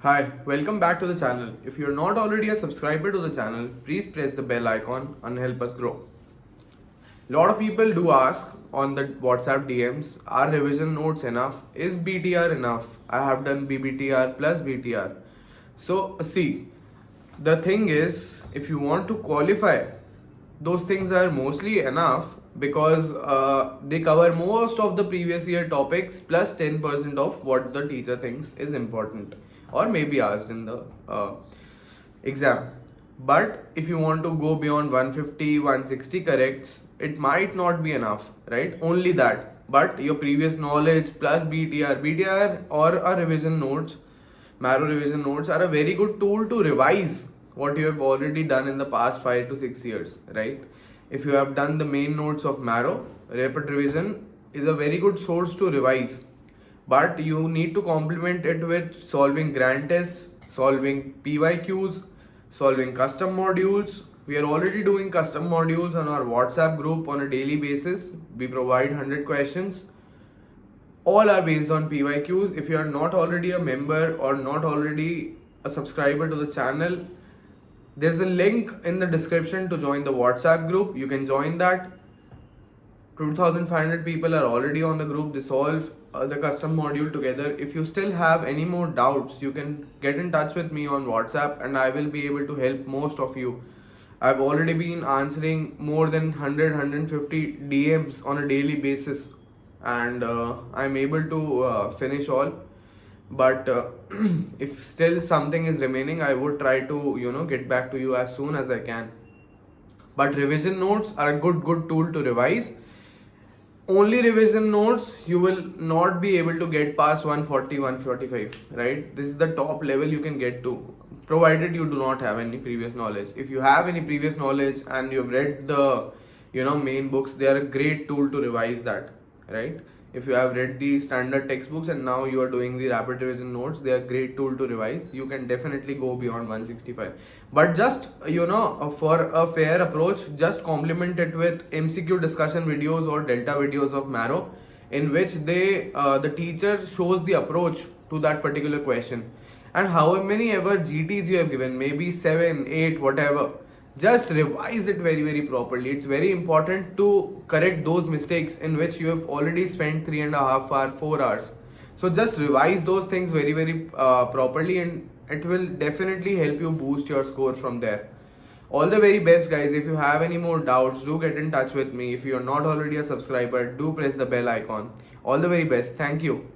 Hi, welcome back to the channel. If you're not already a subscriber to the channel, please press the bell icon and help us grow. Lot of people do ask on the WhatsApp DMs, are revision notes enough? Is BTR enough? I have done BBTR plus BTR. So see, the thing is, if you want to qualify, those things are mostly enough because they cover most of the previous year topics plus 10% of what the teacher thinks is important or maybe asked in the exam. But if you want to go beyond 150 160 corrects, it might not be enough, right? Only that, but your previous knowledge plus BTR or a revision notes, marrow revision notes are a very good tool to revise what you have already done in the past 5 to 6 years, right? If you have done the main notes of marrow, rapid revision is a very good source to revise, but you need to complement it with solving grand tests, solving PYQs, solving custom modules. We are already doing custom modules on our WhatsApp group on a daily basis. We provide 100 questions. All are based on PYQs. If you are not already a member or not already a subscriber to the channel, there's a link in the description to join the WhatsApp group. You can join that. 2500 people are already on the group. They solve the custom module together. If you still have any more doubts, you can get in touch with me on WhatsApp and I will be able to help most of you. I've already been answering more than 150 DMs on a daily basis, and I'm able to finish all. But if still something is remaining, I would try to get back to you as soon as I can. But revision notes are a good tool to revise. Only revision notes, you will not be able to get past 140 145, right? This is the top level you can get to, provided you do not have any previous knowledge. If you have any previous knowledge and you've read the main books, they are a great tool to revise that, right? If you have read the standard textbooks and now you are doing the rapid revision notes, they are a great tool to revise. You can definitely go beyond 165, but just for a fair approach, just complement it with MCQ discussion videos or delta videos of marrow, in which the teacher shows the approach to that particular question, and how many ever GTs you have given, maybe 7 8 whatever, just revise it very properly. It's very important to correct those mistakes in which you have already spent 3.5 hours 4 hours. So just revise those things very properly, and it will definitely help you boost your score from there. All the very best, guys. If you have any more doubts, do get in touch with me. If you are not already a subscriber, do press the bell icon. All the very best. Thank you.